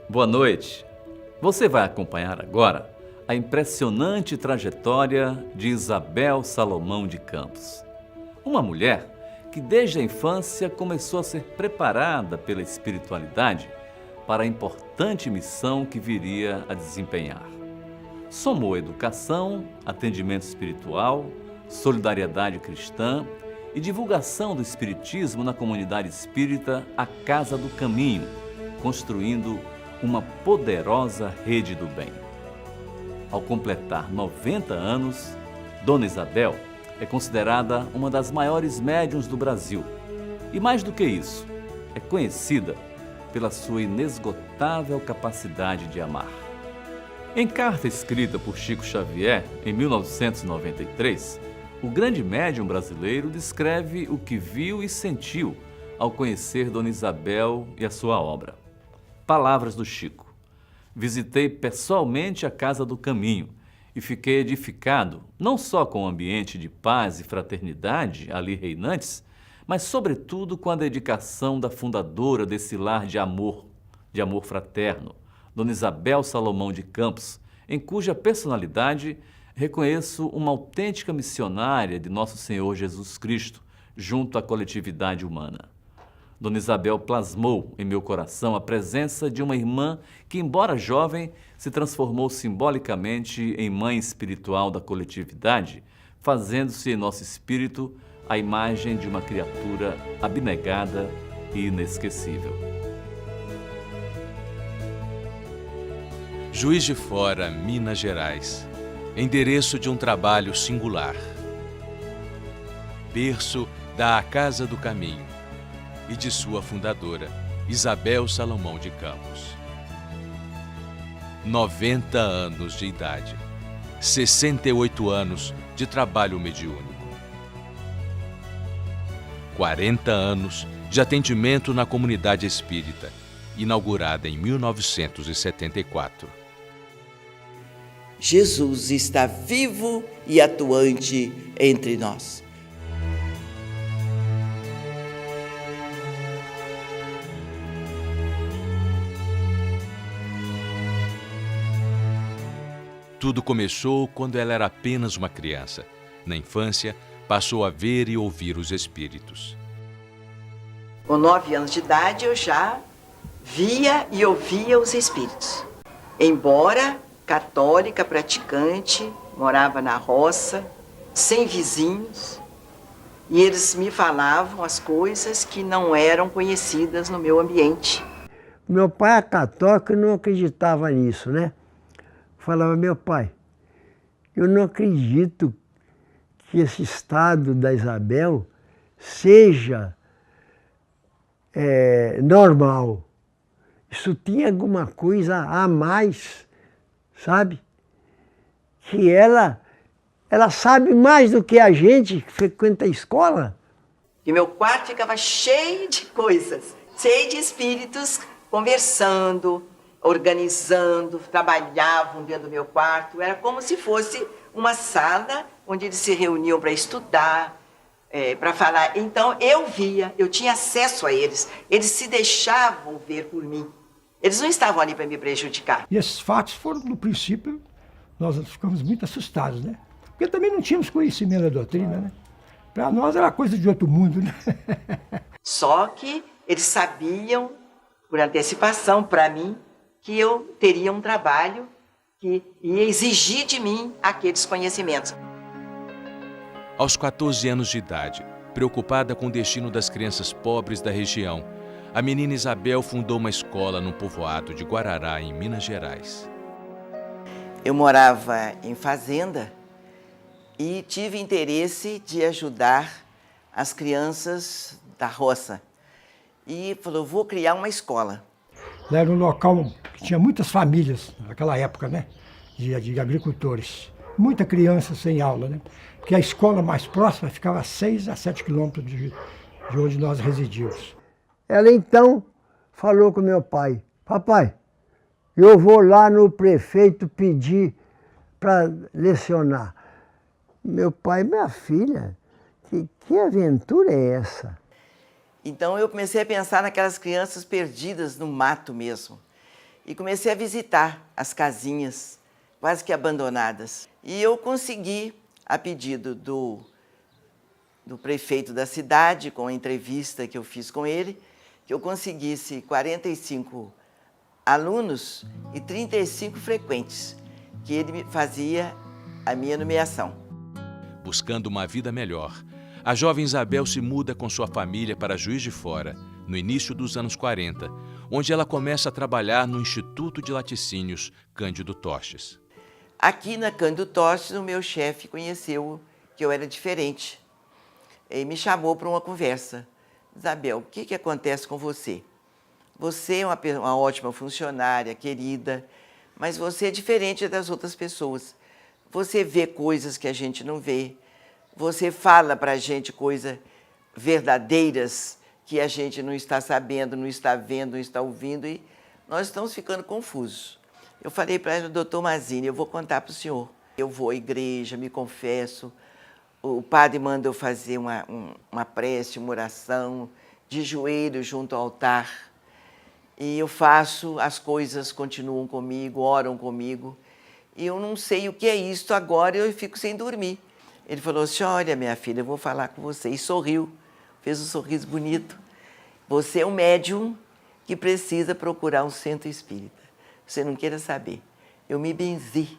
Boa noite. Você vai acompanhar agora a impressionante trajetória de Isabel Salomão de Campos. Uma mulher que desde a infância começou a ser preparada pela espiritualidade para a importante missão que viria a desempenhar. Somou educação, atendimento espiritual, solidariedade cristã e divulgação do espiritismo na comunidade espírita A Casa do Caminho, construindo uma poderosa rede do bem. Ao completar 90 anos, Dona Isabel é considerada uma das maiores médiuns do Brasil. E mais do que isso, é conhecida pela sua inesgotável capacidade de amar. Em carta escrita por Chico Xavier, em 1993, o grande médium brasileiro descreve o que viu e sentiu ao conhecer Dona Isabel e a sua obra. Palavras do Chico. Visitei pessoalmente a Casa do Caminho e fiquei edificado não só com o ambiente de paz e fraternidade ali reinantes, mas sobretudo com a dedicação da fundadora desse lar de amor fraterno, Dona Isabel Salomão de Campos, em cuja personalidade reconheço uma autêntica missionária de Nosso Senhor Jesus Cristo junto à coletividade humana. Dona Isabel plasmou em meu coração a presença de uma irmã que, embora jovem, se transformou simbolicamente em mãe espiritual da coletividade, fazendo-se em nosso espírito a imagem de uma criatura abnegada e inesquecível. Juiz de Fora, Minas Gerais. Endereço de um trabalho singular. Berço da A Casa do Caminho e de sua fundadora, Isabel Salomão de Campos. 90 anos de idade, 68 anos de trabalho mediúnico, 40 anos de atendimento na comunidade espírita, inaugurada em 1974. Jesus está vivo e atuante entre nós. Tudo começou quando ela era apenas uma criança. Na infância, passou a ver e ouvir os espíritos. Com 9 anos de idade, eu já via e ouvia os espíritos. Embora católica, praticante, morava na roça, sem vizinhos, e eles me falavam as coisas que não eram conhecidas no meu ambiente. Meu pai é católico e não acreditava nisso, né? Falava, meu pai, eu não acredito que esse estado da Isabel seja normal. Isso tinha alguma coisa a mais, sabe? Que ela sabe mais do que a gente que frequenta a escola. E meu quarto ficava cheio de coisas, cheio de espíritos conversando, organizando, trabalhavam dentro do meu quarto. Era como se fosse uma sala onde eles se reuniam para estudar, para falar. Então eu via, eu tinha acesso a eles. Eles se deixavam ver por mim. Eles não estavam ali para me prejudicar. E esses fatos foram, no princípio, nós ficamos muito assustados, né? Porque também não tínhamos conhecimento da doutrina, né? Para nós era coisa de outro mundo, né? Só que eles sabiam, por antecipação para mim, que eu teria um trabalho que ia exigir de mim aqueles conhecimentos. Aos 14 anos de idade, preocupada com o destino das crianças pobres da região, a menina Isabel fundou uma escola no povoado de Guarará, em Minas Gerais. Eu morava em fazenda e tive interesse de ajudar as crianças da roça. E falou, vou criar uma escola. Era um local que tinha muitas famílias naquela época, né? De agricultores. Muita criança sem aula, né? Porque a escola mais próxima ficava a 6 a 7 quilômetros de onde nós residíamos. Ela então falou com meu pai, papai, eu vou lá no prefeito pedir para lecionar. Meu pai, minha filha, que aventura é essa? Então eu comecei a pensar naquelas crianças perdidas no mato mesmo. E comecei a visitar as casinhas, quase que abandonadas. E eu consegui, a pedido do prefeito da cidade, com a entrevista que eu fiz com ele, que eu conseguisse 45 alunos e 35 frequentes, que ele fazia a minha nomeação. Buscando uma vida melhor, a jovem Isabel se muda com sua família para Juiz de Fora, no início dos anos 40, onde ela começa a trabalhar no Instituto de Laticínios Cândido Tostes. Aqui na Cândido Tostes, o meu chefe conheceu que eu era diferente e me chamou para uma conversa. Isabel, o que acontece com você? Você é uma ótima funcionária, querida, mas você é diferente das outras pessoas. Você vê coisas que a gente não vê. Você fala para a gente coisas verdadeiras que a gente não está sabendo, não está vendo, não está ouvindo e nós estamos ficando confusos. Eu falei para ela, doutor Mazini, eu vou contar para o senhor. Eu vou à igreja, me confesso, o padre manda eu fazer uma prece, uma oração, de joelhos junto ao altar. E eu faço, as coisas continuam comigo, oram comigo. E eu não sei o que é isso agora, eu fico sem dormir. Ele falou assim, olha minha filha, eu vou falar com você. E sorriu, fez um sorriso bonito. Você é um médium que precisa procurar um centro espírita. Você não queira saber. Eu me benzi.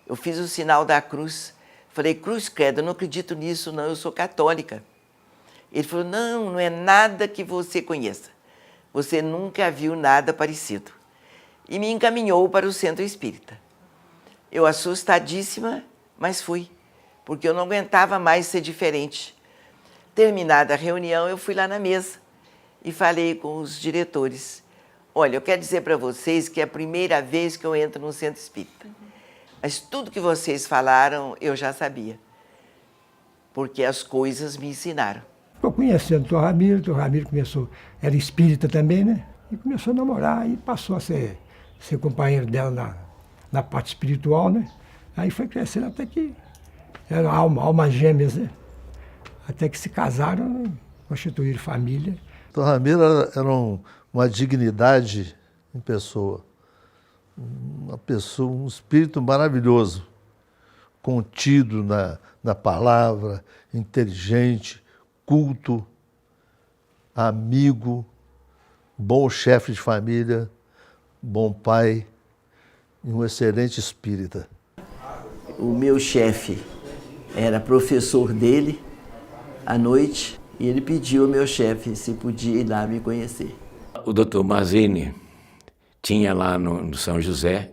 Eu fiz o sinal da cruz. Falei, cruz credo, eu não acredito nisso não, eu sou católica. Ele falou, não é nada que você conheça. Você nunca viu nada parecido. E me encaminhou para o centro espírita. Eu assustadíssima, mas fui, porque eu não aguentava mais ser diferente. Terminada a reunião, eu fui lá na mesa e falei com os diretores. Olha, eu quero dizer para vocês que é a primeira vez que eu entro num centro espírita. Mas tudo que vocês falaram, eu já sabia. Porque as coisas me ensinaram. Ficou conhecendo o Dr. Ramiro começou, era espírita também, né? E começou a namorar e passou a ser companheiro dela na parte espiritual, né? Aí foi crescendo até que eram almas gêmeas, né? Até que se casaram, constituíram família. Dr. Ramiro era uma dignidade em pessoa. Um espírito maravilhoso, contido na palavra, inteligente, culto, amigo, bom chefe de família, bom pai e um excelente espírita. O meu chefe era professor dele à noite e ele pediu ao meu chefe se podia ir lá me conhecer. O Dr. Mazini tinha lá no São José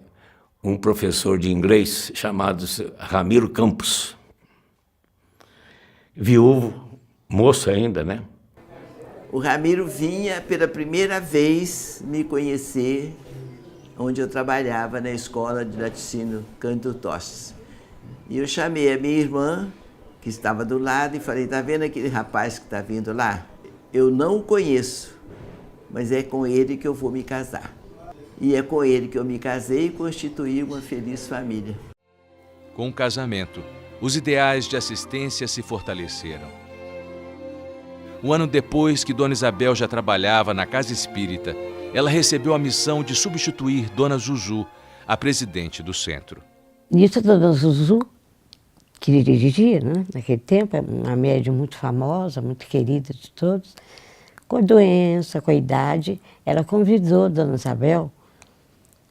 um professor de inglês chamado Ramiro Campos, viúvo, moço ainda, né? O Ramiro vinha pela primeira vez me conhecer onde eu trabalhava na escola de laticínio Cândido Tostes. E eu chamei a minha irmã, que estava do lado, e falei, tá vendo aquele rapaz que está vindo lá? Eu não o conheço, mas é com ele que eu vou me casar. E é com ele que eu me casei e constituí uma feliz família. Com o casamento, os ideais de assistência se fortaleceram. Um ano depois que Dona Isabel já trabalhava na Casa Espírita, ela recebeu a missão de substituir Dona Zuzu, a presidente do centro. Nisso, a Dona Zuzu, que dirigia, né? Naquele tempo, uma médium muito famosa, muito querida de todos, com a doença, com a idade, ela convidou a Dona Isabel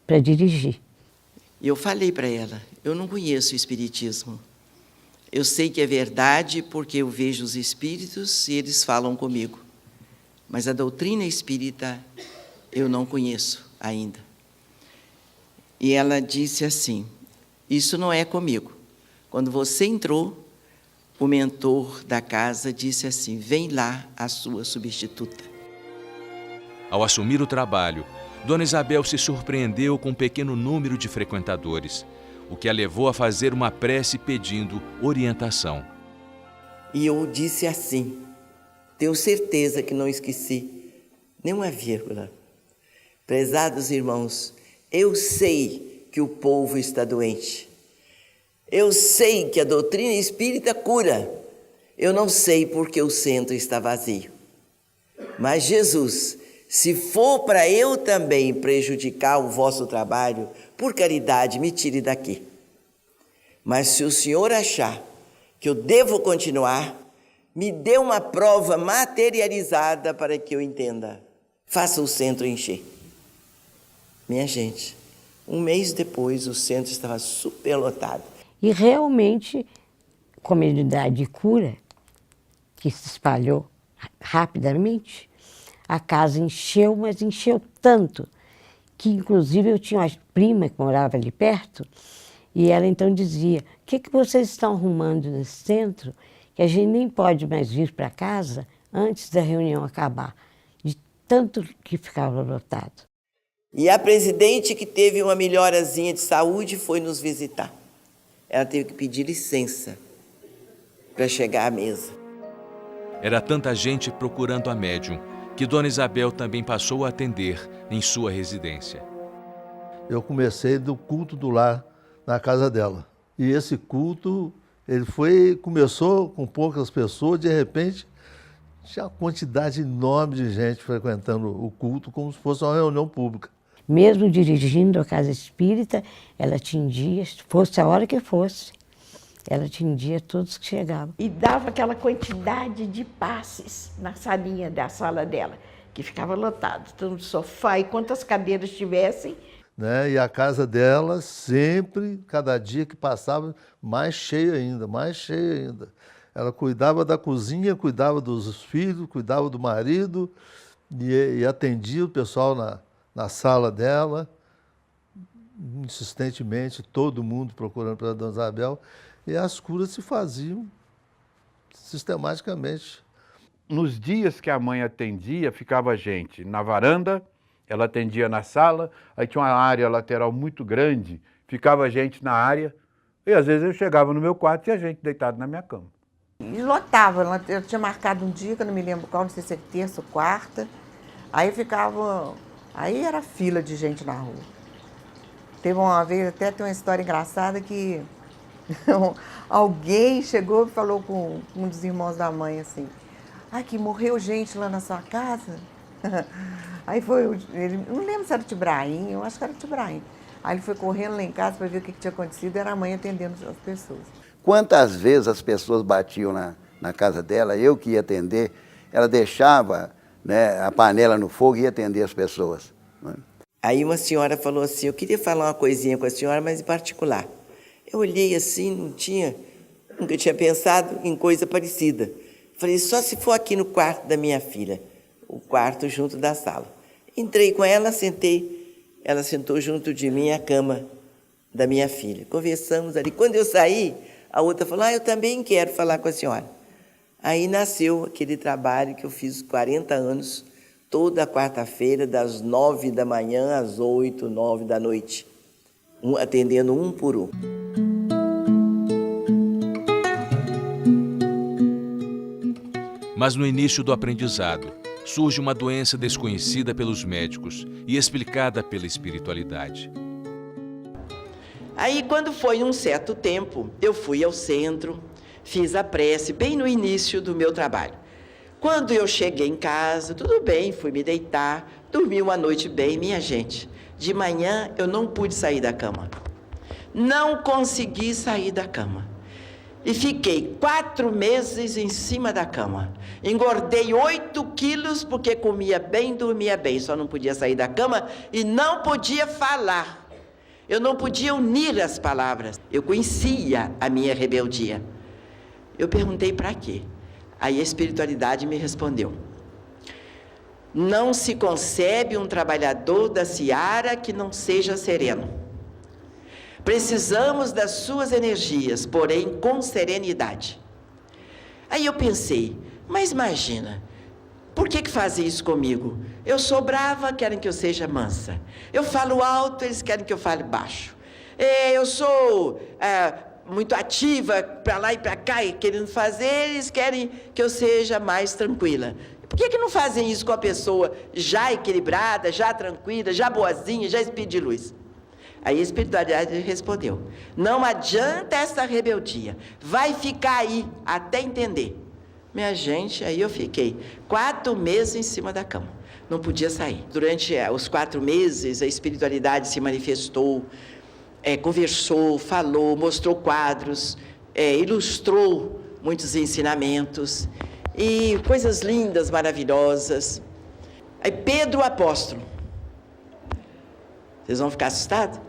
para dirigir. E eu falei para ela, eu não conheço o espiritismo. Eu sei que é verdade porque eu vejo os espíritos e eles falam comigo. Mas a doutrina espírita eu não conheço ainda. E ela disse assim, isso não é comigo. Quando você entrou, o mentor da casa disse assim, vem lá a sua substituta. Ao assumir o trabalho, Dona Isabel se surpreendeu com um pequeno número de frequentadores, o que a levou a fazer uma prece pedindo orientação. E eu disse assim, tenho certeza que não esqueci nenhuma vírgula. Prezados irmãos, eu sei que o povo está doente, Eu sei que a doutrina espírita cura. Eu não sei porque o centro está vazio. Mas Jesus, se for para eu também prejudicar o vosso trabalho, por caridade, me tire daqui. Mas se o senhor achar que eu devo continuar, me dê uma prova materializada para que eu entenda. Faça o centro encher. Minha gente, um mês depois o centro estava superlotado. E realmente, comunidade de cura, que se espalhou rapidamente, a casa encheu, mas encheu tanto, que inclusive eu tinha uma prima que morava ali perto, e ela então dizia, o que vocês estão arrumando nesse centro, que a gente nem pode mais vir para casa antes da reunião acabar, de tanto que ficava lotado. E a presidente, que teve uma melhorazinha de saúde, foi nos visitar. Ela teve que pedir licença para chegar à mesa. Era tanta gente procurando a médium, que Dona Isabel também passou a atender em sua residência. Eu comecei do culto do lar na casa dela. E esse culto, começou com poucas pessoas, de repente, tinha uma quantidade enorme de gente frequentando o culto, como se fosse uma reunião pública. Mesmo dirigindo a casa espírita, ela atendia, fosse a hora que fosse, ela atendia todos que chegavam. E dava aquela quantidade de passes na salinha da sala dela, que ficava lotado, tanto sofá e quantas cadeiras tivessem. Né? E a casa dela sempre, cada dia que passava, mais cheia ainda, mais cheia ainda. Ela cuidava da cozinha, cuidava dos filhos, cuidava do marido e atendia o pessoal na sala dela, insistentemente, todo mundo procurando pela Dona Isabel, e as curas se faziam sistematicamente. Nos dias que a mãe atendia, ficava gente na varanda, ela atendia na sala, aí tinha uma área lateral muito grande, ficava gente na área, e às vezes eu chegava no meu quarto e tinha gente deitada na minha cama. E lotava, eu tinha marcado um dia, que eu não me lembro qual, não sei se é terça ou quarta, aí era fila de gente na rua. Teve uma vez, até tem uma história engraçada que alguém chegou e falou com um dos irmãos da mãe assim, que morreu gente lá na sua casa? Aí ele, não lembro se era o Tibraim, eu acho que era o Tibraim. Aí ele foi correndo lá em casa para ver o que tinha acontecido, era a mãe atendendo as pessoas. Quantas vezes as pessoas batiam na casa dela, eu que ia atender, ela deixava, né, a panela no fogo e ia atender as pessoas. Né? Aí uma senhora falou assim, eu queria falar uma coisinha com a senhora, mas em particular. Eu olhei assim, nunca tinha pensado em coisa parecida. Falei, só se for aqui no quarto da minha filha, o quarto junto da sala. Entrei com ela, sentei, ela sentou junto de mim a cama da minha filha. Conversamos ali. Quando eu saí, a outra falou, eu também quero falar com a senhora. Aí nasceu aquele trabalho que eu fiz 40 anos, toda quarta-feira, das 9 da manhã às 8, 9 da noite, atendendo um por um. Mas no início do aprendizado, surge uma doença desconhecida pelos médicos e explicada pela espiritualidade. Aí, quando foi um certo tempo, eu fui ao centro, fiz a prece bem no início do meu trabalho. Quando eu cheguei em casa, tudo bem, fui me deitar, dormi uma noite bem, minha gente. De manhã eu não pude sair da cama. Não consegui sair da cama. E fiquei 4 meses em cima da cama. Engordei 8 quilos porque comia bem, dormia bem. Só não podia sair da cama e não podia falar. Eu não podia unir as palavras. Eu conhecia a minha rebeldia. Eu perguntei para quê? Aí a espiritualidade me respondeu. Não se concebe um trabalhador da seara que não seja sereno. Precisamos das suas energias, porém com serenidade. Aí eu pensei, mas imagina, por que fazem isso comigo? Eu sou brava, querem que eu seja mansa. Eu falo alto, eles querem que eu fale baixo. Eu sou muito ativa, para lá e para cá, querendo fazer, eles querem que eu seja mais tranquila. Por que não fazem isso com a pessoa já equilibrada, já tranquila, já boazinha, já espírito de luz? Aí a espiritualidade respondeu: não adianta essa rebeldia, vai ficar aí até entender. Minha gente, aí eu fiquei 4 meses em cima da cama, não podia sair. Durante os 4 meses, a espiritualidade se manifestou, conversou, falou, mostrou quadros, ilustrou muitos ensinamentos e coisas lindas, maravilhosas. Aí Pedro o apóstolo, vocês vão ficar assustados?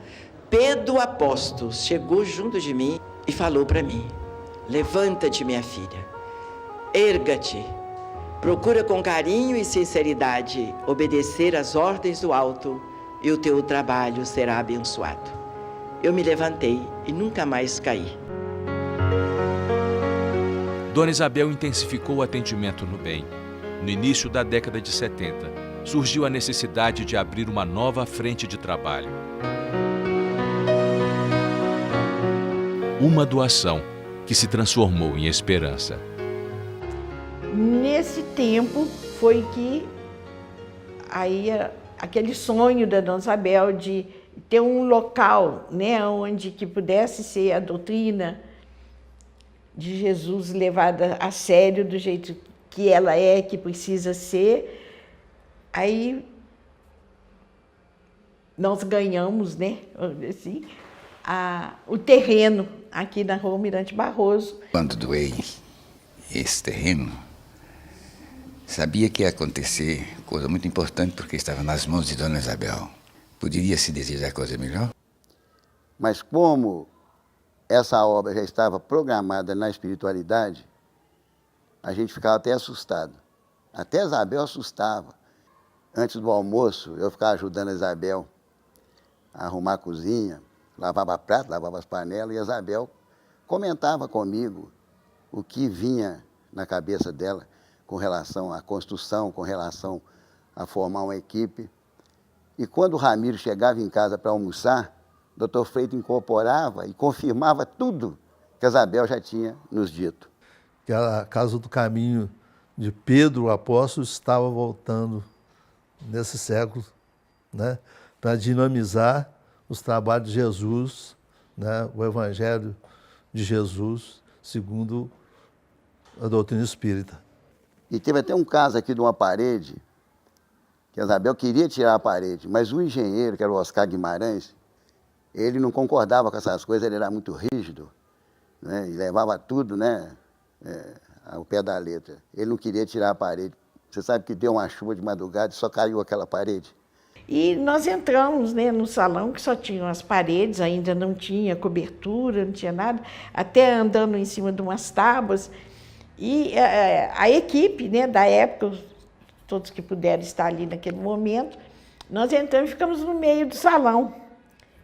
Pedro o apóstolo chegou junto de mim e falou para mim: levanta-te, minha filha, erga-te, procura com carinho e sinceridade obedecer às ordens do alto e o teu trabalho será abençoado. Eu me levantei e nunca mais caí. Dona Isabel intensificou o atendimento no bem. No início da década de 70, surgiu a necessidade de abrir uma nova frente de trabalho. Uma doação que se transformou em esperança. Nesse tempo foi que aí aquele sonho da Dona Isabel de ter um local, né, onde que pudesse ser a doutrina de Jesus levada a sério do jeito que ela é, que precisa ser. Aí nós ganhamos, né, assim, o terreno aqui na Rua Almirante Barroso. Quando doei esse terreno, sabia que ia acontecer coisa muito importante, porque estava nas mãos de Dona Isabel. Poderia se desejar coisa melhor? Mas como essa obra já estava programada na espiritualidade, a gente ficava até assustado. Até Isabel assustava. Antes do almoço, eu ficava ajudando a Isabel a arrumar a cozinha, lavava prato, lavava as panelas, e a Isabel comentava comigo o que vinha na cabeça dela com relação à construção, com relação a formar uma equipe. E quando o Ramiro chegava em casa para almoçar, o doutor Freito incorporava e confirmava tudo que a Isabel já tinha nos dito. Que a Casa do Caminho de Pedro, o apóstolo, estava voltando nesse século, né, para dinamizar os trabalhos de Jesus, né, o Evangelho de Jesus, segundo a doutrina espírita. E teve até um caso aqui de uma parede, que a Isabel queria tirar a parede, mas o engenheiro, que era o Oscar Guimarães, ele não concordava com essas coisas, ele era muito rígido, né, e levava tudo, né, ao pé da letra. Ele não queria tirar a parede. Você sabe que deu uma chuva de madrugada e só caiu aquela parede? E nós entramos, né, no salão que só tinham as paredes, ainda não tinha cobertura, não tinha nada, até andando em cima de umas tábuas. E a equipe, né, da época, todos que puderam estar ali naquele momento, nós entramos e ficamos no meio do salão.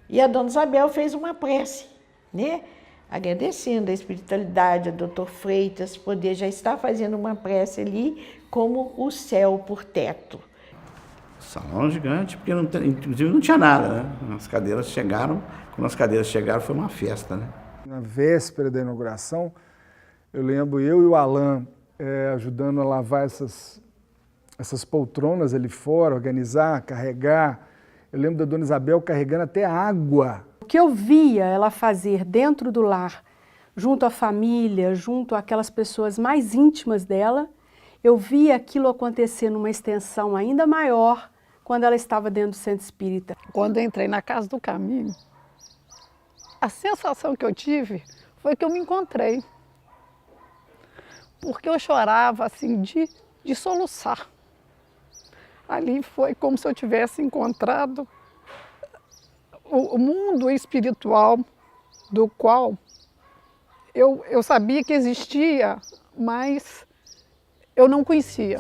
E a Dona Isabel fez uma prece, né, agradecendo a espiritualidade, a doutor Freitas, poder já estar fazendo uma prece ali, como o céu por teto. Salão gigante, porque não tem, inclusive não tinha nada, né? As cadeiras chegaram, quando as cadeiras chegaram foi uma festa, né? Na véspera da inauguração, eu lembro eu e o Alain ajudando a lavar essas poltronas ali fora, organizar, carregar. Eu lembro da Dona Isabel carregando até água. O que eu via ela fazer dentro do lar, junto à família, junto àquelas pessoas mais íntimas dela, eu via aquilo acontecer numa extensão ainda maior quando ela estava dentro do centro espírita. Quando eu entrei na Casa do Caminho, a sensação que eu tive foi que eu me encontrei. Porque eu chorava assim de soluçar. Ali foi como se eu tivesse encontrado o mundo espiritual do qual eu sabia que existia, mas eu não conhecia.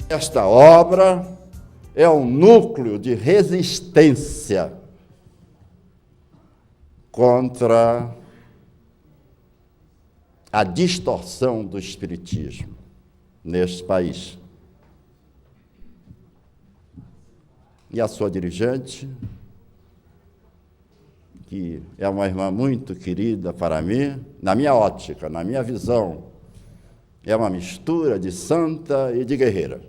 Esta obra é um núcleo de resistência contra a distorção do espiritismo neste país. e a sua dirigente, que é uma irmã muito querida para mim, na minha ótica, na minha visão, é uma mistura de santa e de guerreira.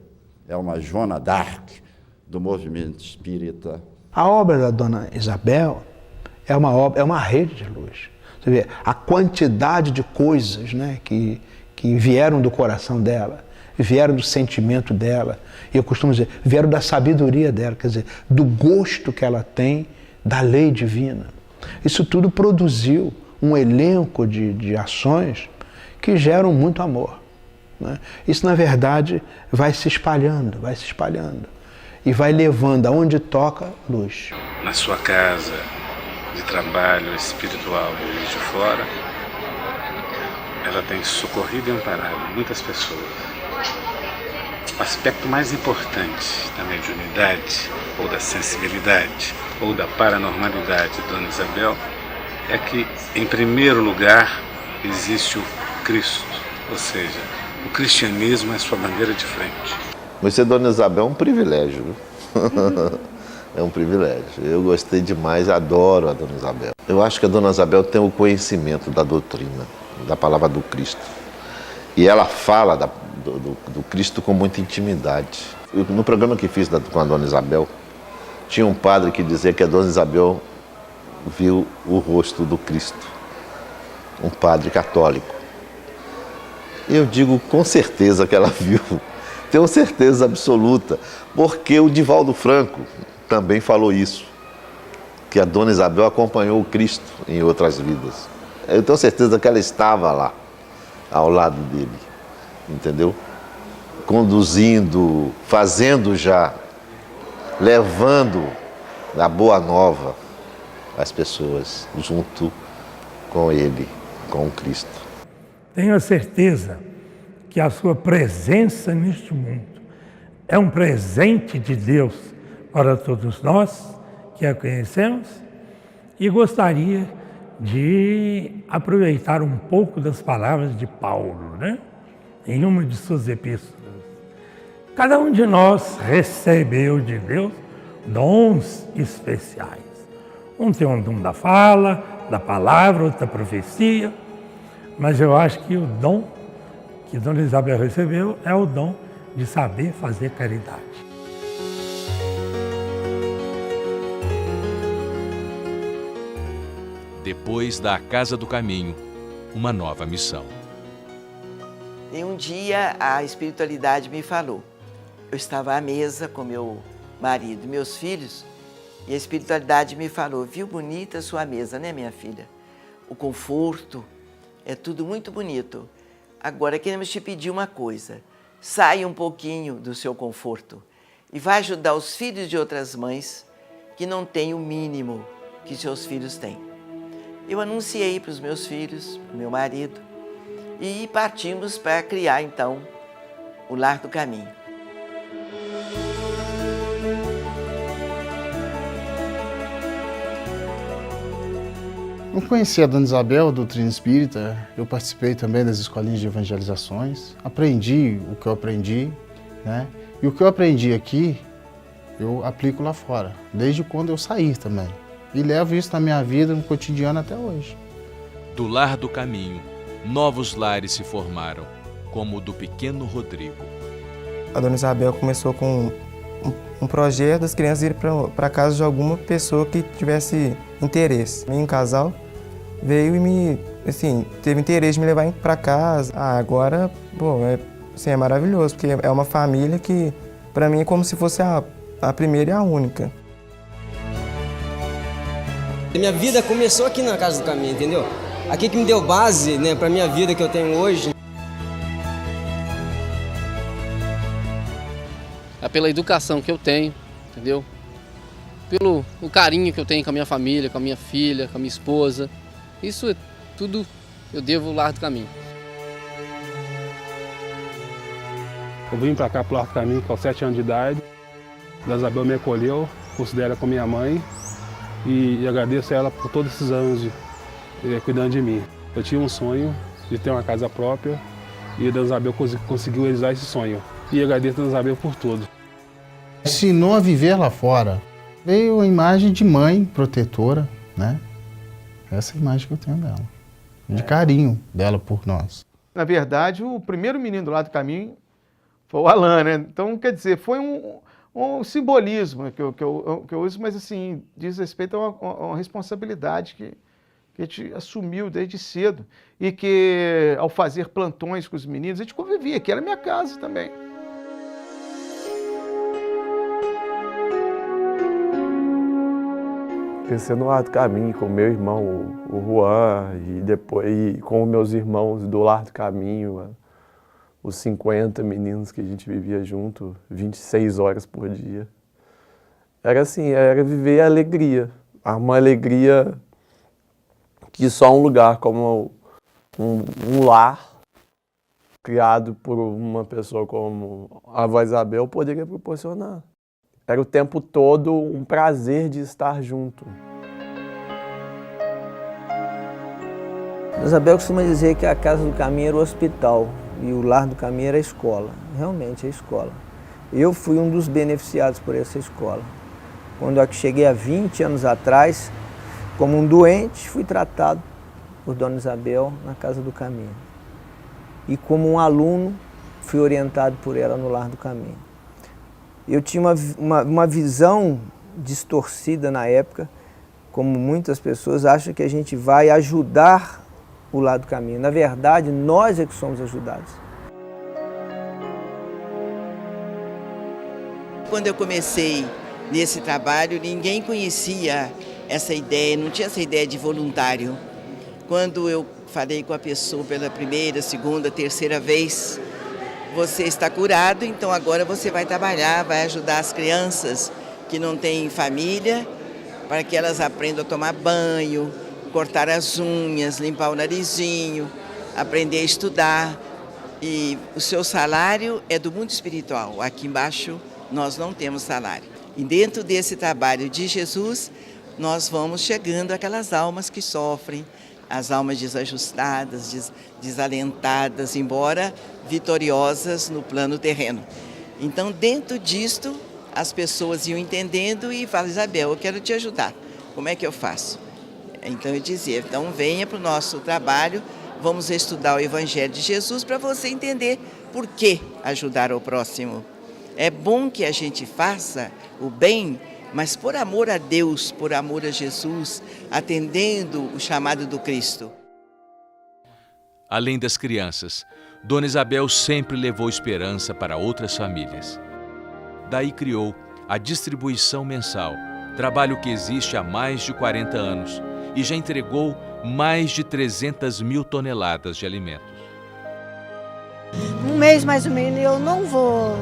É uma Joana d'Arc do movimento espírita. A obra da Dona Isabel é uma rede de luz. Você vê a quantidade de coisas, né, que vieram do coração dela, vieram do sentimento dela, e eu costumo dizer, vieram da sabedoria dela, quer dizer, do gosto que ela tem da lei divina. Isso tudo produziu um elenco de ações que geram muito amor, né? Isso, na verdade, vai se espalhando, e vai levando aonde toca luz. Na sua casa de trabalho espiritual e Juiz de Fora, ela tem socorrido e amparado muitas pessoas. O aspecto mais importante da mediunidade, ou da sensibilidade, ou da paranormalidade de Dona Isabel, é que, em primeiro lugar, existe o Cristo, ou seja, o cristianismo é sua bandeira de frente. Conhecer Dona Isabel é um privilégio, viu? É um privilégio. Eu gostei demais, adoro a Dona Isabel. Eu acho que a Dona Isabel tem o conhecimento da doutrina, da palavra do Cristo. E ela fala do Cristo com muita intimidade. No programa que fiz com a Dona Isabel, tinha um padre que dizia que a Dona Isabel viu o rosto do Cristo. Um padre católico. Eu digo com certeza que ela viu. Tenho certeza absoluta. Porque o Divaldo Franco também falou isso. Que a Dona Isabel acompanhou o Cristo em outras vidas. Eu tenho certeza que ela estava lá, ao lado dele. Entendeu? Conduzindo, fazendo já, levando a boa nova às pessoas, junto com ele, com o Cristo. Tenho a certeza que a sua presença neste mundo é um presente de Deus para todos nós que a conhecemos, e gostaria de aproveitar um pouco das palavras de Paulo, né? Em uma de suas epístolas. Cada um de nós recebeu de Deus dons especiais. Um tem um dom da fala, da palavra, outro da profecia, mas eu acho que o dom que Dona Isabel recebeu é o dom de saber fazer caridade. Depois da Casa do Caminho, uma nova missão. E um dia a espiritualidade me falou. Eu estava à mesa com meu marido e meus filhos, e a espiritualidade me falou: viu bonita a sua mesa, né, minha filha? O conforto, é tudo muito bonito. Agora queremos te pedir uma coisa: saia um pouquinho do seu conforto e vá ajudar os filhos de outras mães que não têm o mínimo que seus filhos têm. Eu anunciei para os meus filhos, para o meu marido, e partimos para criar então o Lar do Caminho. Eu conheci a Dona Isabel, doutrina espírita, eu participei também das escolinhas de evangelizações, aprendi o que eu aprendi, né? E o que eu aprendi aqui, eu aplico lá fora, desde quando eu saí também. E levo isso na minha vida, no cotidiano até hoje. Do Lar do Caminho, novos lares se formaram, como o do pequeno Rodrigo. A Dona Isabel começou com um projeto das crianças irem para casa de alguma pessoa que tivesse interesse. Um casal veio e teve interesse de me levar para casa. Agora, bom, é maravilhoso, porque é uma família que, para mim, é como se fosse a primeira e a única. Minha vida começou aqui na Casa do Caminho, entendeu? Aqui que me deu base, né, para minha vida que eu tenho hoje. É pela educação que eu tenho, entendeu? Pelo o carinho que eu tenho com a minha família, com a minha filha, com a minha esposa. Isso é tudo eu devo ao Lar do Caminho. Eu vim para cá pro Lar do Caminho com 7 anos de idade. A Isabel me acolheu, considero ela como minha mãe e agradeço a ela por todos esses anos de cuidando de mim. Eu tinha um sonho de ter uma casa própria e a Dona Isabel conseguiu realizar esse sonho. E agradeço a Dona Isabel por tudo. Ensinou a viver lá fora. Veio a imagem de mãe protetora, né? Essa é a imagem que eu tenho dela. De carinho dela por nós. Na verdade, o primeiro menino do lado do caminho foi o Alan, né? Então, quer dizer, foi um simbolismo que eu uso, mas assim, diz respeito a uma responsabilidade que a gente assumiu desde cedo e que, ao fazer plantões com os meninos, a gente convivia, que era minha casa também. Crescendo no Lar do Caminho com meu irmão, o Juan, e depois com meus irmãos do Lar do Caminho, os 50 meninos que a gente vivia junto, 26 horas por dia. Era assim, era viver a alegria, uma alegria que só um lugar como um lar criado por uma pessoa como a avó Isabel poderia proporcionar. Era o tempo todo um prazer de estar junto. Isabel costuma dizer que a Casa do Caminho era o hospital e o Lar do Caminho era a escola. Realmente, a escola. Eu fui um dos beneficiados por essa escola. Quando eu cheguei há 20 anos atrás, como um doente, fui tratado por Dona Isabel na Casa do Caminho. E como um aluno, fui orientado por ela no Lar do Caminho. Eu tinha uma visão distorcida na época, como muitas pessoas acham que a gente vai ajudar o Lar do Caminho. Na verdade, nós é que somos ajudados. Quando eu comecei nesse trabalho, ninguém conhecia essa ideia, não tinha essa ideia de voluntário. Quando eu falei com a pessoa pela primeira, segunda, terceira vez, você está curado, então agora você vai trabalhar, vai ajudar as crianças que não têm família, para que elas aprendam a tomar banho, cortar as unhas, limpar o narizinho, aprender a estudar. E o seu salário é do mundo espiritual. Aqui embaixo nós não temos salário. E dentro desse trabalho de Jesus, nós vamos chegando àquelas almas que sofrem, as almas desajustadas, desalentadas, embora vitoriosas no plano terreno. Então, dentro disto, as pessoas iam entendendo e falavam: Isabel, eu quero te ajudar. Como é que eu faço? Então eu dizia: então venha para o nosso trabalho, vamos estudar o Evangelho de Jesus para você entender por que ajudar o próximo. É bom que a gente faça o bem, mas por amor a Deus, por amor a Jesus, atendendo o chamado do Cristo. Além das crianças, Dona Isabel sempre levou esperança para outras famílias. Daí criou a distribuição mensal, trabalho que existe há mais de 40 anos e já entregou mais de 300 mil toneladas de alimentos. Um mês mais ou menos eu não vou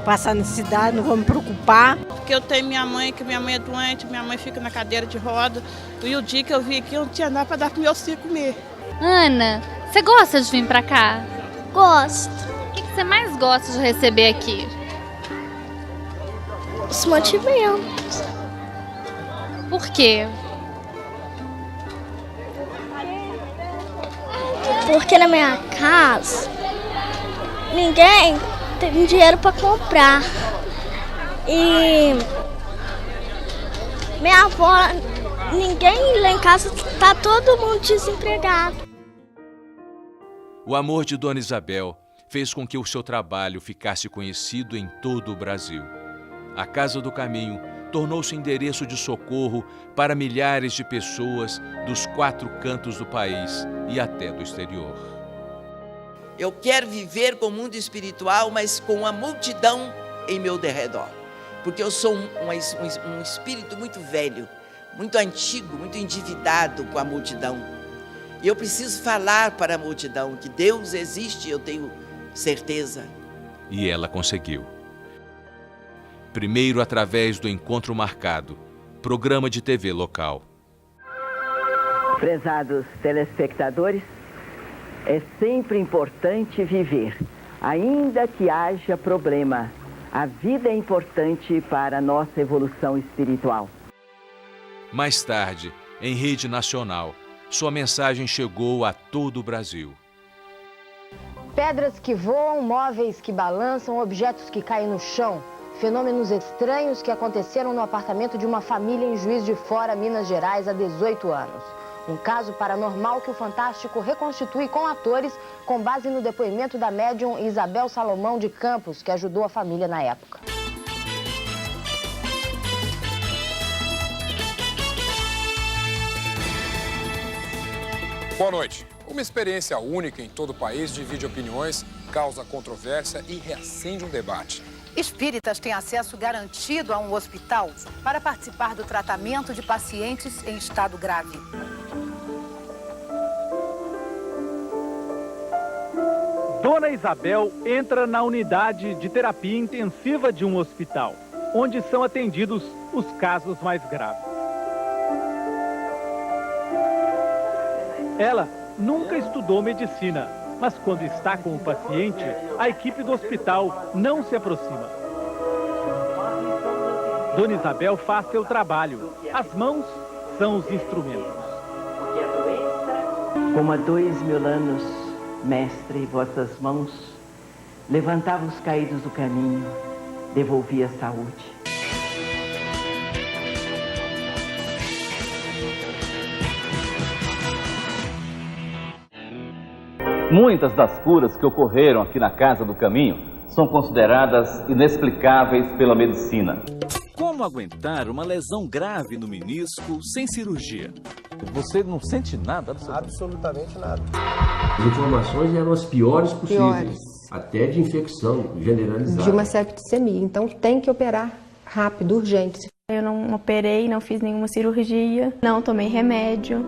passar necessidade, não vou me preocupar. Porque eu tenho minha mãe, que minha mãe é doente, minha mãe fica na cadeira de roda. E o dia que eu vim aqui, eu não tinha nada para dar para o meu filho comer. Ana, você gosta de vir para cá? Gosto. O que você mais gosta de receber aqui? Os mantimentos. Por quê? Porque na minha casa, ninguém tem dinheiro para comprar. E minha avó, ninguém lá em casa, tá todo mundo desempregado. O amor de Dona Isabel fez com que o seu trabalho ficasse conhecido em todo o Brasil. A Casa do Caminho tornou-se endereço de socorro para milhares de pessoas dos 4 cantos do país e até do exterior. Eu quero viver com o mundo espiritual, mas com a multidão em meu derredor. Porque eu sou um espírito muito velho, muito antigo, muito endividado com a multidão. E eu preciso falar para a multidão que Deus existe, eu tenho certeza. E ela conseguiu. Primeiro através do Encontro Marcado, programa de TV local. Prezados telespectadores, é sempre importante viver, ainda que haja problema. A vida é importante para a nossa evolução espiritual. Mais tarde, em rede nacional, sua mensagem chegou a todo o Brasil. Pedras que voam, móveis que balançam, objetos que caem no chão, fenômenos estranhos que aconteceram no apartamento de uma família em Juiz de Fora, Minas Gerais, há 18 anos. Um caso paranormal que o Fantástico reconstitui com atores com base no depoimento da médium Isabel Salomão de Campos, que ajudou a família na época. Boa noite. Uma experiência única em todo o país divide opiniões, causa controvérsia e reacende um debate. Espíritas têm acesso garantido a um hospital para participar do tratamento de pacientes em estado grave. Dona Isabel entra na unidade de terapia intensiva de um hospital, onde são atendidos os casos mais graves. Ela nunca estudou medicina, mas quando está com o paciente, a equipe do hospital não se aproxima. Dona Isabel faz seu trabalho. As mãos são os instrumentos. Como há 2000 anos, mestre, vossas mãos levantava os caídos do caminho, devolvia a saúde. Muitas das curas que ocorreram aqui na Casa do Caminho são consideradas inexplicáveis pela medicina. Como aguentar uma lesão grave no menisco sem cirurgia? Você não sente nada? Absolutamente nada. As informações eram as piores possíveis, até de infecção generalizada. De uma septicemia, então tem que operar rápido, urgente. Eu não operei, não fiz nenhuma cirurgia, não tomei remédio,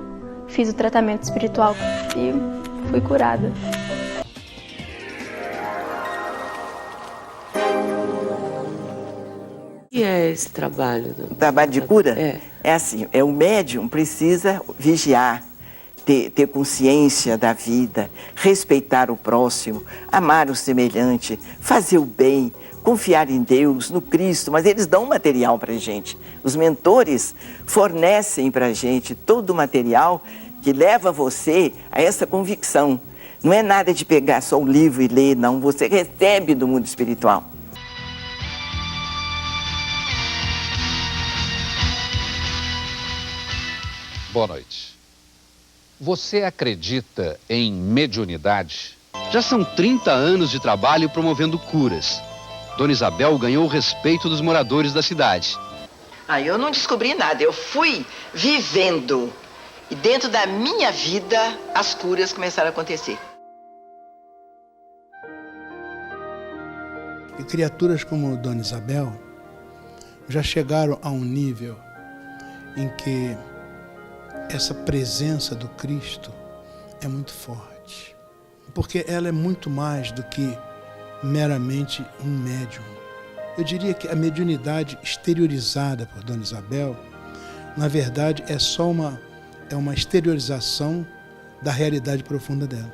fiz o tratamento espiritual e fui curada. O que é esse trabalho? O trabalho de cura? É assim, o médium precisa vigiar, ter consciência da vida, respeitar o próximo, amar o semelhante, fazer o bem, confiar em Deus, no Cristo, mas eles dão material para a gente. Os mentores fornecem para a gente todo o material que leva você a essa convicção. Não é nada de pegar só o livro e ler, não. Você recebe do mundo espiritual. Boa noite. Você acredita em mediunidade? Já são 30 anos de trabalho promovendo curas. Dona Isabel ganhou o respeito dos moradores da cidade. Eu não descobri nada, eu fui vivendo. E dentro da minha vida, as curas começaram a acontecer. E criaturas como Dona Isabel já chegaram a um nível em que essa presença do Cristo é muito forte. Porque ela é muito mais do que meramente um médium. Eu diria que a mediunidade exteriorizada por Dona Isabel, na verdade, é só uma exteriorização da realidade profunda dela.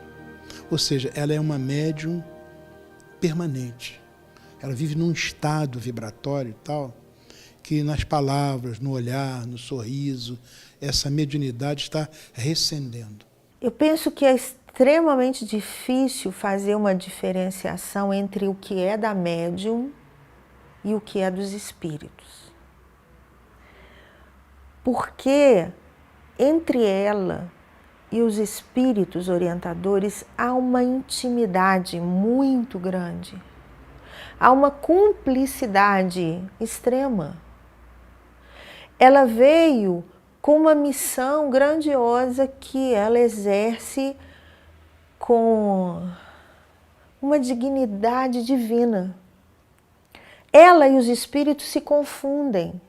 Ou seja, ela é uma médium permanente. Ela vive num estado vibratório e tal, que nas palavras, no olhar, no sorriso, essa mediunidade está recendendo. Eu penso que é extremamente difícil fazer uma diferenciação entre o que é da médium e o que é dos espíritos. Porque entre ela e os espíritos orientadores há uma intimidade muito grande. Há uma cumplicidade extrema. Ela veio com uma missão grandiosa que ela exerce com uma dignidade divina. Ela e os espíritos se confundem.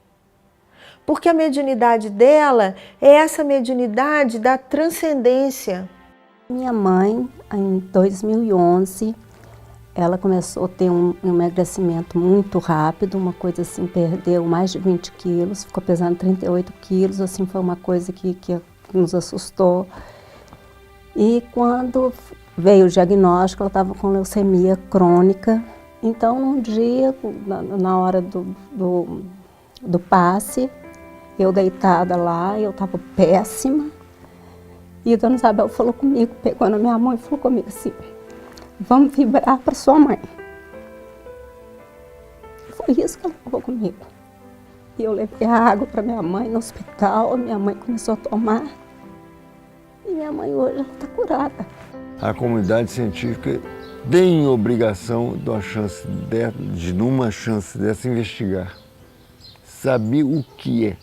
Porque a mediunidade dela é essa mediunidade da transcendência. Minha mãe, em 2011, ela começou a ter um emagrecimento muito rápido, uma coisa assim, perdeu mais de 20 quilos, ficou pesando 38 quilos, assim, foi uma coisa que nos assustou. E quando veio o diagnóstico, ela estava com leucemia crônica. Então, um dia, na hora do passe, eu deitada lá, eu estava péssima. E a Dona Isabel falou comigo, pegou na minha mão e falou comigo assim: vamos vibrar para sua mãe. Eu Foi isso que ela falou comigo. E eu levei a água para minha mãe no hospital, minha mãe começou a tomar. E minha mãe hoje está curada. A comunidade científica tem obrigação de numa chance dessa, investigar. Saber o que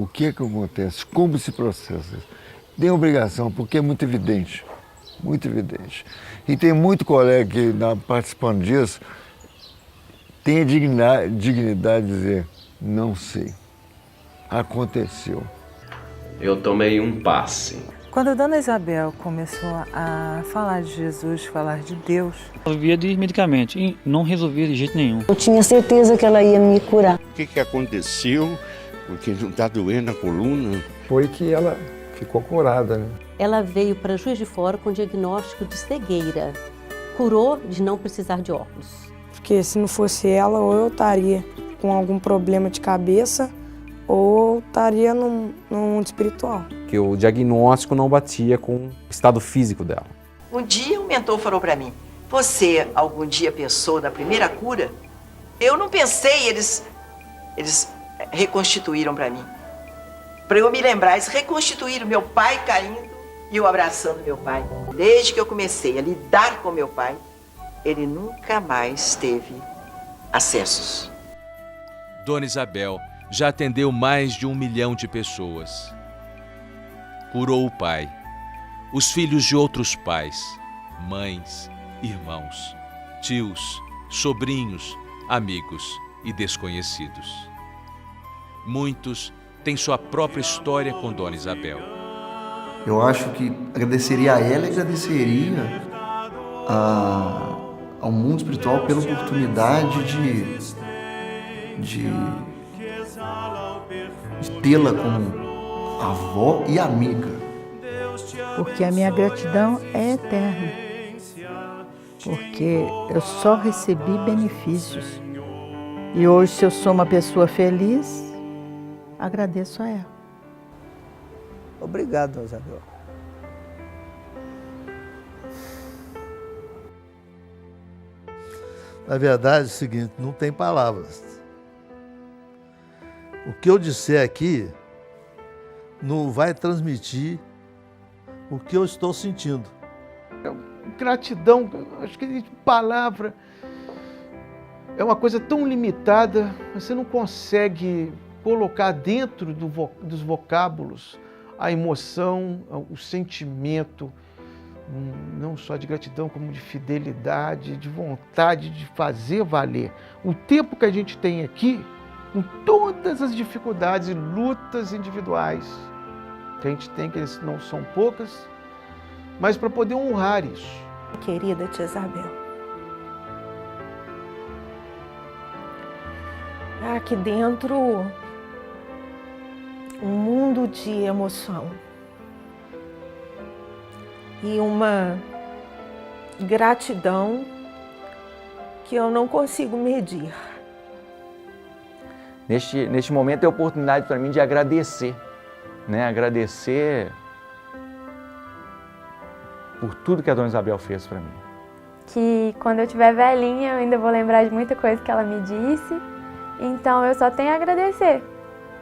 que acontece, como se processa. Tem obrigação, porque é muito evidente. Muito evidente. E tem muito colega que, participando disso, tem a dignidade de dizer, não sei, aconteceu. Eu tomei um passe. Quando a dona Isabel começou a falar de Jesus, falar de Deus... Eu vivia de medicamento e não resolvia de jeito nenhum. Eu tinha certeza que ela ia me curar. O que aconteceu? Porque não está doendo a coluna. Foi que ela ficou curada, né? Ela veio para Juiz de Fora com diagnóstico de cegueira. Curou de não precisar de óculos. Porque se não fosse ela, ou eu estaria com algum problema de cabeça, ou estaria num mundo espiritual. Que o diagnóstico não batia com o estado físico dela. Um dia um mentor falou para mim, você algum dia pensou na primeira cura? Eu não pensei, eles reconstituíram para mim. Para eu me lembrar, eles reconstituíram meu pai caindo e eu abraçando meu pai. Desde que eu comecei a lidar com meu pai, ele nunca mais teve acessos. Dona Isabel já atendeu mais de 1 milhão de pessoas. Curou o pai, os filhos de outros pais, mães, irmãos, tios, sobrinhos, amigos e desconhecidos. Muitos têm sua própria história com Dona Isabel. Eu acho que agradeceria a ela e agradeceria ao mundo espiritual pela oportunidade de tê-la como avó e amiga. Porque a minha gratidão é eterna. Porque eu só recebi benefícios. E hoje, se eu sou uma pessoa feliz, agradeço a ela. Obrigado, Dona Isabel. Na verdade, é o seguinte, não tem palavras. O que eu disser aqui não vai transmitir o que eu estou sentindo. Gratidão, acho que palavra é uma coisa tão limitada, você não consegue colocar dentro dos vocábulos a emoção, o sentimento, não só de gratidão, como de fidelidade, de vontade de fazer valer. O tempo que a gente tem aqui, com todas as dificuldades e lutas individuais que a gente tem, que não são poucas, mas para poder honrar isso. Querida tia Isabel, aqui dentro um mundo de emoção e uma gratidão que eu não consigo medir. Neste momento é a oportunidade para mim de agradecer, né? Agradecer por tudo que a Dona Isabel fez para mim. Que quando eu estiver velhinha eu ainda vou lembrar de muita coisa que ela me disse, então eu só tenho a agradecer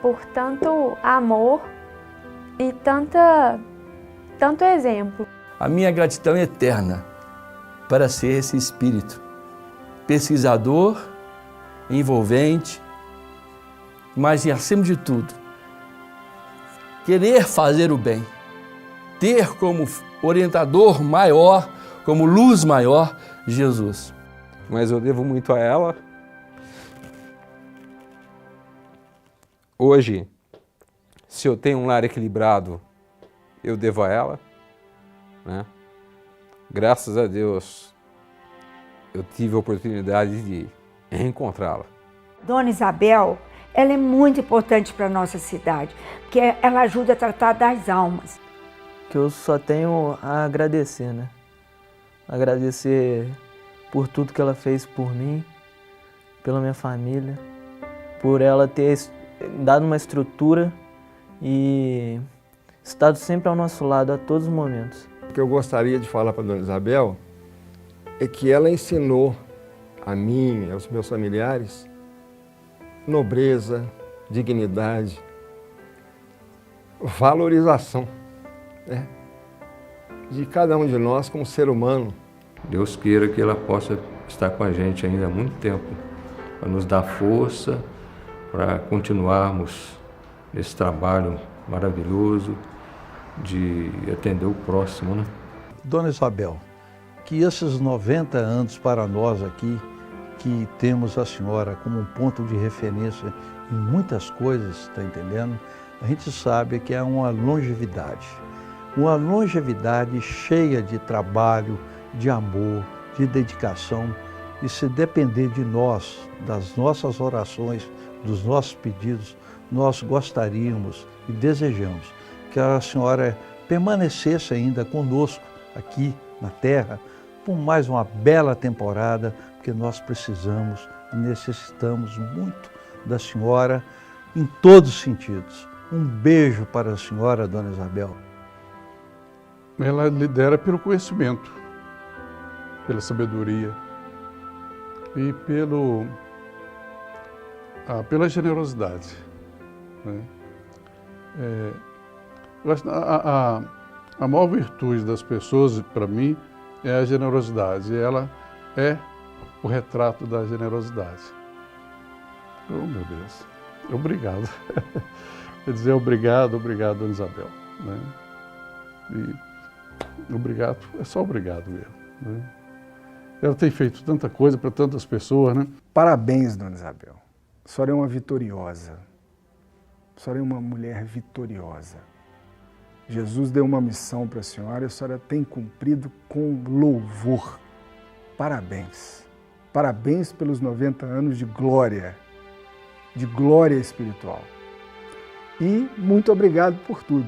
por tanto amor e tanto exemplo. A minha gratidão é eterna para ser esse espírito pesquisador, envolvente, mas acima de tudo, querer fazer o bem, ter como orientador maior, como luz maior, Jesus. Mas eu devo muito a ela. Hoje, se eu tenho um lar equilibrado, eu devo a ela, né? Graças a Deus, eu tive a oportunidade de reencontrá-la. Dona Isabel, ela é muito importante para a nossa cidade, porque ela ajuda a tratar das almas. Que eu só tenho a agradecer, né? Agradecer por tudo que ela fez por mim, pela minha família, por ela ter dado uma estrutura e estado sempre ao nosso lado a todos os momentos. O que eu gostaria de falar para a Dona Isabel é que ela ensinou a mim e aos meus familiares nobreza, dignidade, valorização, né, de cada um de nós como ser humano. Deus queira que ela possa estar com a gente ainda há muito tempo, para nos dar força, para continuarmos esse trabalho maravilhoso de atender o próximo, né? Dona Isabel, que esses 90 anos para nós aqui, que temos a senhora como um ponto de referência em muitas coisas, está entendendo? A gente sabe que é uma longevidade cheia de trabalho, de amor, de dedicação. E se depender de nós, das nossas orações, dos nossos pedidos, nós gostaríamos e desejamos que a senhora permanecesse ainda conosco aqui na Terra por mais uma bela temporada, porque nós precisamos e necessitamos muito da senhora em todos os sentidos. Um beijo para a senhora, Dona Isabel. Ela lidera pelo conhecimento, pela sabedoria e pela generosidade, né? Eu acho a maior virtude das pessoas, para mim, é a generosidade. E ela é o retrato da generosidade. Oh, meu Deus. Obrigado. Quer dizer, obrigado, Dona Isabel, né? E obrigado, é só obrigado mesmo, né? Ela tem feito tanta coisa para tantas pessoas, né? Parabéns, Dona Isabel. A senhora é uma vitoriosa. A senhora é uma mulher vitoriosa. Jesus deu uma missão para a senhora e a senhora tem cumprido com louvor. Parabéns. Parabéns pelos 90 anos de glória espiritual. E muito obrigado por tudo.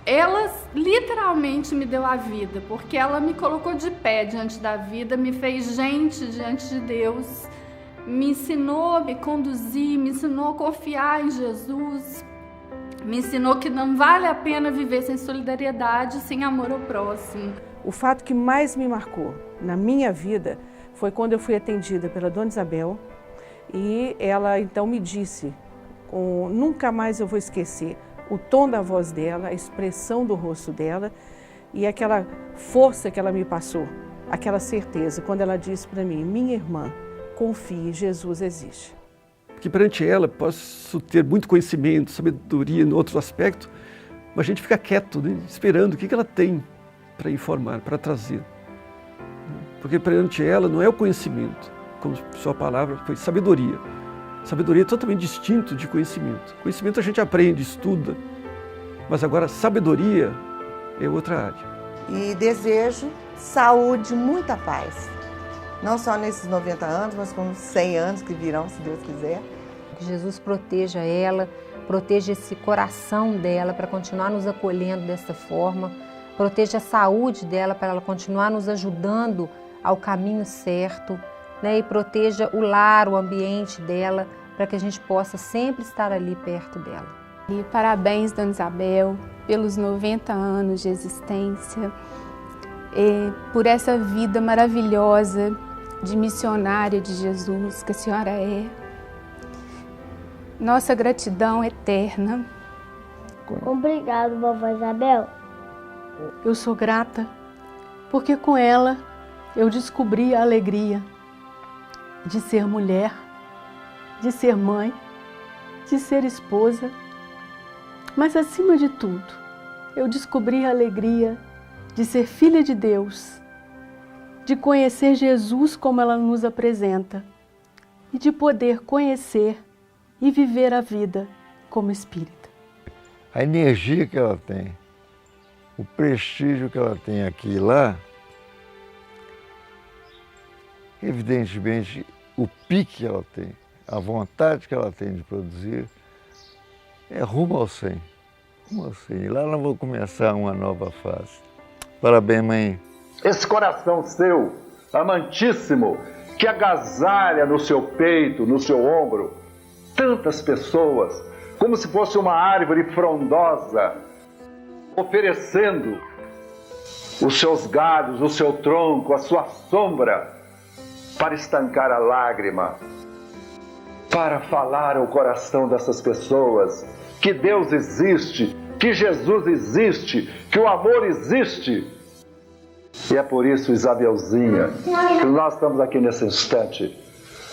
Ela literalmente me deu a vida, porque ela me colocou de pé diante da vida, me fez gente diante de Deus, me ensinou a me conduzir, me ensinou a confiar em Jesus, me ensinou que não vale a pena viver sem solidariedade, sem amor ao próximo. O fato que mais me marcou na minha vida foi quando eu fui atendida pela Dona Isabel e ela então me disse, nunca mais eu vou esquecer, o tom da voz dela, a expressão do rosto dela e aquela força que ela me passou, aquela certeza, quando ela disse para mim, minha irmã, confie, Jesus existe. Que perante ela posso ter muito conhecimento, sabedoria em outros aspectos, mas a gente fica quieto, né, esperando o que ela tem para informar, para trazer. Porque perante ela não é o conhecimento, como sua palavra foi sabedoria. Sabedoria é totalmente distinto de conhecimento. Conhecimento a gente aprende, estuda, mas agora sabedoria é outra área. E desejo saúde, muita paz. Não só nesses 90 anos, mas com 100 anos que virão, se Deus quiser. Que Jesus proteja ela, proteja esse coração dela para continuar nos acolhendo dessa forma, proteja a saúde dela para ela continuar nos ajudando ao caminho certo, né? E proteja o lar, o ambiente dela, para que a gente possa sempre estar ali perto dela. E parabéns, Dona Isabel, pelos 90 anos de existência, por essa vida maravilhosa de missionária de Jesus que a senhora é. Nossa gratidão eterna. Obrigado, vovó Isabel. Eu sou grata porque com ela eu descobri a alegria de ser mulher, de ser mãe, de ser esposa, mas acima de tudo, eu descobri a alegria de ser filha de Deus, de conhecer Jesus como ela nos apresenta e de poder conhecer e viver a vida como espírita. A energia que ela tem, o prestígio que ela tem aqui e lá, evidentemente o pique que ela tem, a vontade que ela tem de produzir, é rumo ao 100. Rumo ao 100. E lá nós vamos começar uma nova fase. Parabéns, mãe. Esse coração seu, amantíssimo, que agasalha no seu peito, no seu ombro, tantas pessoas, como se fosse uma árvore frondosa, oferecendo os seus galhos, o seu tronco, a sua sombra, para estancar a lágrima, para falar ao coração dessas pessoas que Deus existe, que Jesus existe, que o amor existe. E é por isso, Isabelzinha, que nós estamos aqui nesse instante,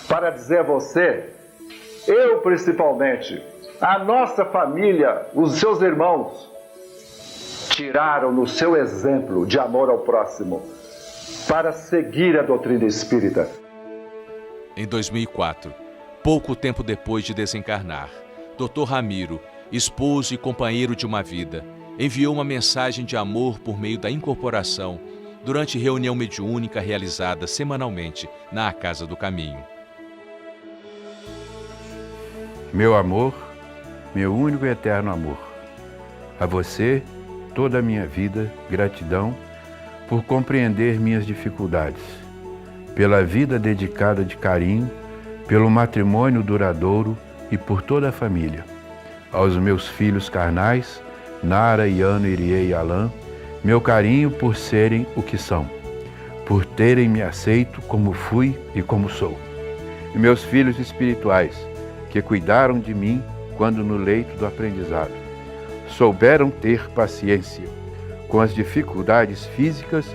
para dizer a você, eu principalmente, a nossa família, os seus irmãos, tiraram no seu exemplo de amor ao próximo, para seguir a doutrina espírita. Em 2004, pouco tempo depois de desencarnar, Dr. Ramiro, esposo e companheiro de uma vida, enviou uma mensagem de amor por meio da incorporação durante reunião mediúnica realizada semanalmente na Casa do Caminho. Meu amor, meu único e eterno amor, a você, toda a minha vida, gratidão por compreender minhas dificuldades, pela vida dedicada de carinho, pelo matrimônio duradouro e por toda a família. Aos meus filhos carnais, Nara, Iano, Irie e Alain, meu carinho por serem o que são, por terem me aceito como fui e como sou. E meus filhos espirituais, que cuidaram de mim quando no leito do aprendizado, souberam ter paciência com as dificuldades físicas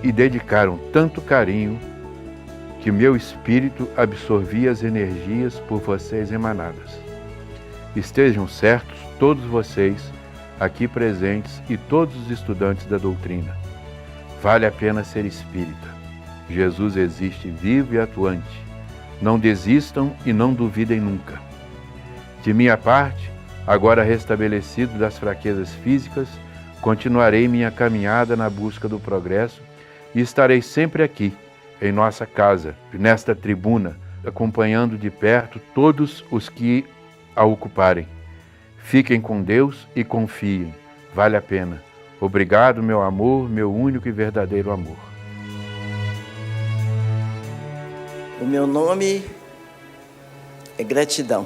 e dedicaram tanto carinho que meu espírito absorvia as energias por vocês emanadas. Estejam certos todos vocês aqui presentes e todos os estudantes da doutrina. Vale a pena ser espírita. Jesus existe vivo e atuante. Não desistam e não duvidem nunca. De minha parte, agora restabelecido das fraquezas físicas, continuarei minha caminhada na busca do progresso e estarei sempre aqui, em nossa casa, nesta tribuna, acompanhando de perto todos os que a ocuparem. Fiquem com Deus e confiem, vale a pena. Obrigado, meu amor, meu único e verdadeiro amor. O meu nome é Gratidão.